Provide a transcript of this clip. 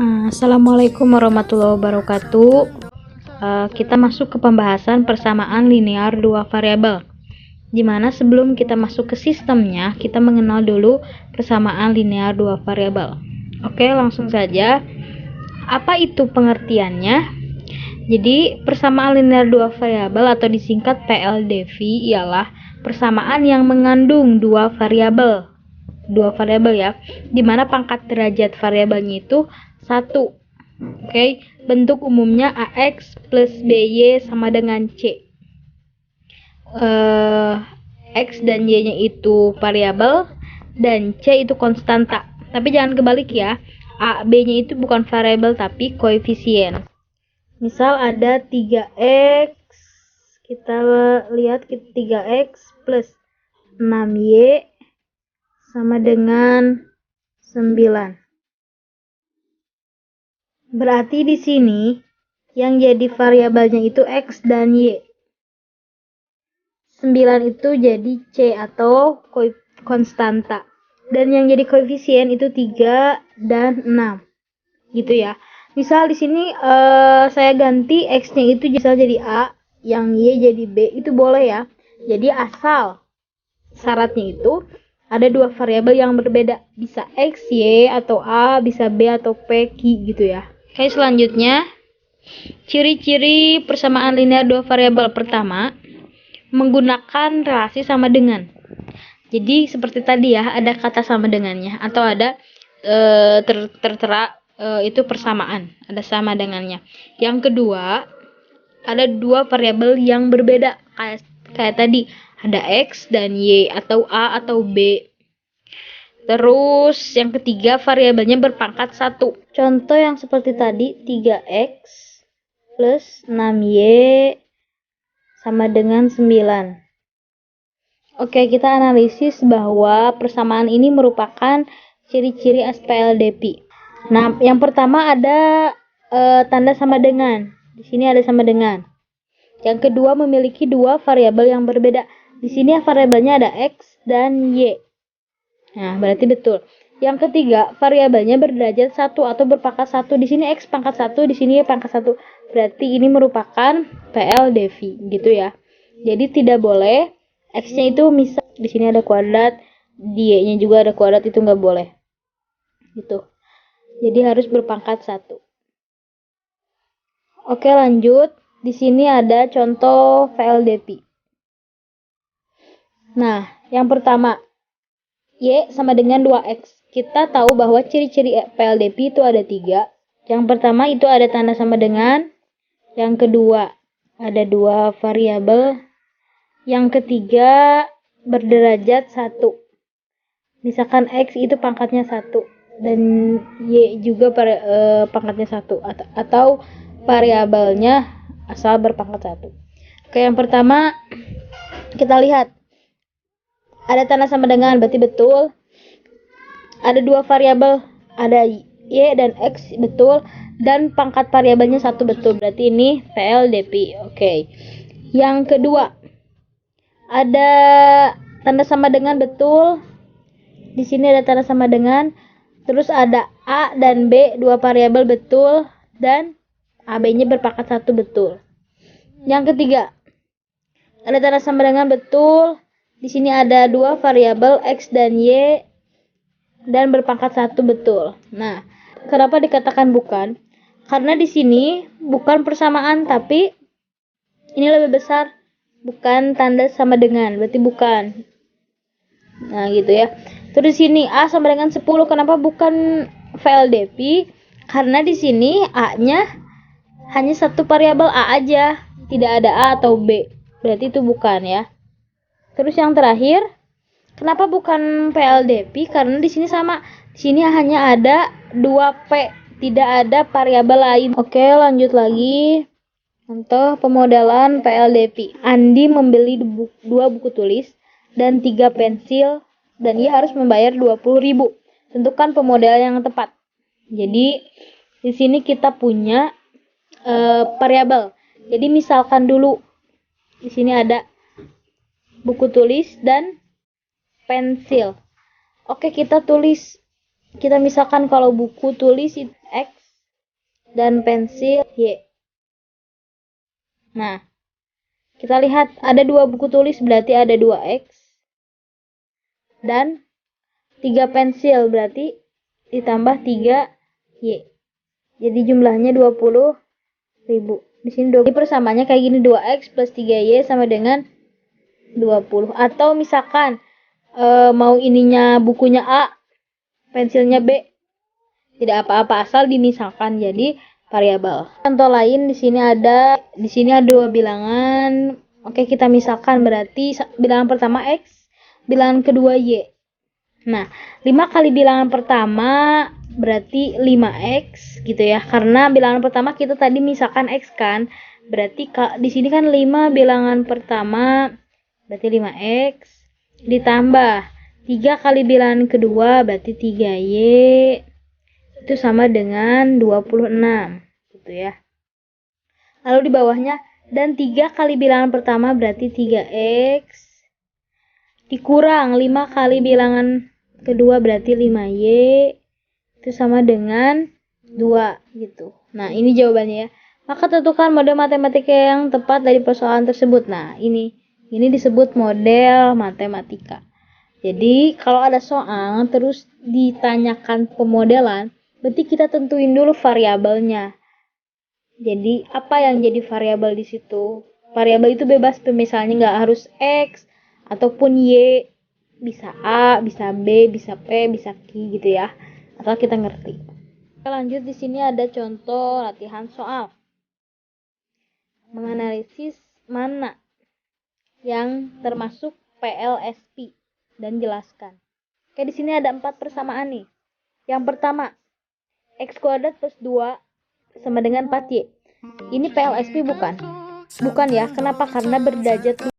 Assalamualaikum warahmatullahi wabarakatuh. Kita masuk ke pembahasan persamaan linear dua variabel. Dimana sebelum kita masuk ke sistemnya, kita mengenal dulu persamaan linear dua variabel. Oke, langsung saja. Apa itu pengertiannya? Jadi, persamaan linear dua variabel atau disingkat PLDV ialah persamaan yang mengandung dua variabel ya, dimana pangkat derajat variabelnya itu 1. Oke, bentuk umumnya AX plus BY sama dengan C. X dan Y-nya itu variabel dan C itu konstanta. Tapi jangan kebalik ya. A, B-nya itu bukan variabel tapi koefisien. Misal ada 3X, kita lihat 3X plus 6Y sama dengan 9. Berarti di sini yang jadi variabelnya itu X dan Y. 9 itu jadi C atau konstanta. Dan yang jadi koefisien itu 3 dan 6. Gitu ya. Misal di sini saya ganti X-nya itu misal jadi A, yang Y jadi B, itu boleh ya. Jadi asal syaratnya itu ada dua variabel yang berbeda. Bisa X, Y, atau A, bisa B atau P, Q gitu ya. Oke, selanjutnya ciri-ciri persamaan linear dua variabel. Pertama, menggunakan relasi sama dengan. Jadi seperti tadi ya, ada kata sama dengannya atau ada tertera itu persamaan, ada sama dengannya. Yang kedua, ada dua variabel yang berbeda kayak tadi, ada X dan Y atau A atau B. Terus yang ketiga, variabelnya berpangkat 1. Contoh yang seperti tadi, 3X plus 6Y sama dengan 9. Oke, kita analisis bahwa persamaan ini merupakan ciri-ciri SPLDP. Nah, yang pertama ada tanda sama dengan. Di sini ada sama dengan. Yang kedua, memiliki dua variabel yang berbeda. Di sini variabelnya ada X dan Y. Nah, berarti betul. Yang ketiga, variabelnya berderajat 1 atau berpangkat 1. Di sini X pangkat 1, di sini Y pangkat 1. Berarti ini merupakan PLDV, gitu ya. Jadi tidak boleh X-nya itu misal di sini ada kuadrat, di Y-nya juga ada kuadrat, itu nggak boleh. Gitu. Jadi harus berpangkat 1. Oke, lanjut. Di sini ada contoh PLDV. Nah, yang pertama, Y sama dengan 2X. Kita tahu bahwa ciri-ciri PLDP itu ada 3. Yang pertama itu ada tanda sama dengan. Yang kedua, ada dua variabel. Yang ketiga, berderajat 1. Misalkan X itu pangkatnya 1. Dan Y juga pangkatnya 1. Atau variabelnya asal berpangkat 1. Oke, yang pertama, kita lihat. Ada tanda sama dengan, berarti betul. Ada dua variabel, ada Y dan X, betul. Dan pangkat variabelnya 1, betul. Berarti ini PLDP. Oke. Yang kedua, ada tanda sama dengan, betul. Di sini ada tanda sama dengan. Terus ada A dan B, dua variabel, betul. Dan AB-nya berpangkat 1, betul. Yang ketiga, ada tanda sama dengan, betul. Di sini ada dua variabel X dan Y dan berpangkat 1, betul. Nah, kenapa dikatakan bukan? Karena di sini bukan persamaan, tapi ini lebih besar. Bukan tanda sama dengan, berarti bukan. Nah, gitu ya. Terus sini A sama dengan 10. Kenapa bukan VLDP? Karena di sini A-nya hanya satu variabel A aja, tidak ada A atau B. Berarti itu bukan ya. Terus yang terakhir, kenapa bukan PLDP? Karena di sini sama. Di sini hanya ada 2P, tidak ada variabel lain. Oke, lanjut lagi. Contoh pemodelan PLDP. Andi membeli 2 buku tulis dan 3 pensil dan ia harus membayar 20.000. Tentukan pemodelan yang tepat. Jadi di sini kita punya variabel. Jadi misalkan dulu di sini ada buku tulis dan pensil. Oke, kita tulis. Kita misalkan kalau buku tulis itu X dan pensil Y. Nah, kita lihat ada 2 buku tulis berarti ada 2X dan 3 pensil berarti ditambah 3Y. Jadi jumlahnya 20.000. Di sini 20. Persamaannya kayak gini, 2X plus 3Y sama dengan 20. Atau misalkan mau ininya bukunya A, pensilnya B, tidak apa-apa asal dimisalkan jadi variabel. Contoh lain di sini ada 2 bilangan. Oke, kita misalkan berarti bilangan pertama X, bilangan kedua Y. Nah, 5 kali bilangan pertama berarti 5X gitu ya. Karena bilangan pertama kita tadi misalkan X kan. Berarti di sini kan 5 bilangan pertama berarti 5X ditambah 3 kali bilangan kedua berarti 3Y itu sama dengan 26 gitu ya. Lalu di bawahnya dan 3 kali bilangan pertama berarti 3X dikurang 5 kali bilangan kedua berarti 5Y itu sama dengan 2 gitu. Nah, ini jawabannya ya. Maka tentukan model matematika yang tepat dari persoalan tersebut. Nah, ini disebut model matematika. Jadi, kalau ada soal terus ditanyakan pemodelan, berarti kita tentuin dulu variabelnya. Jadi, apa yang jadi variabel di situ? Variabel itu bebas, misalnya nggak harus X ataupun Y, bisa A, bisa B, bisa P, bisa Q gitu ya. Asal kita ngerti. Kita lanjut, di sini ada contoh latihan soal. Menganalisis mana yang termasuk PLSP dan jelaskan. Oke, di sini ada 4 persamaan nih. Yang pertama, X kuadrat plus 2 sama dengan 4Y. Ini PLSP bukan? Bukan ya. Kenapa? Karena berderajat 7.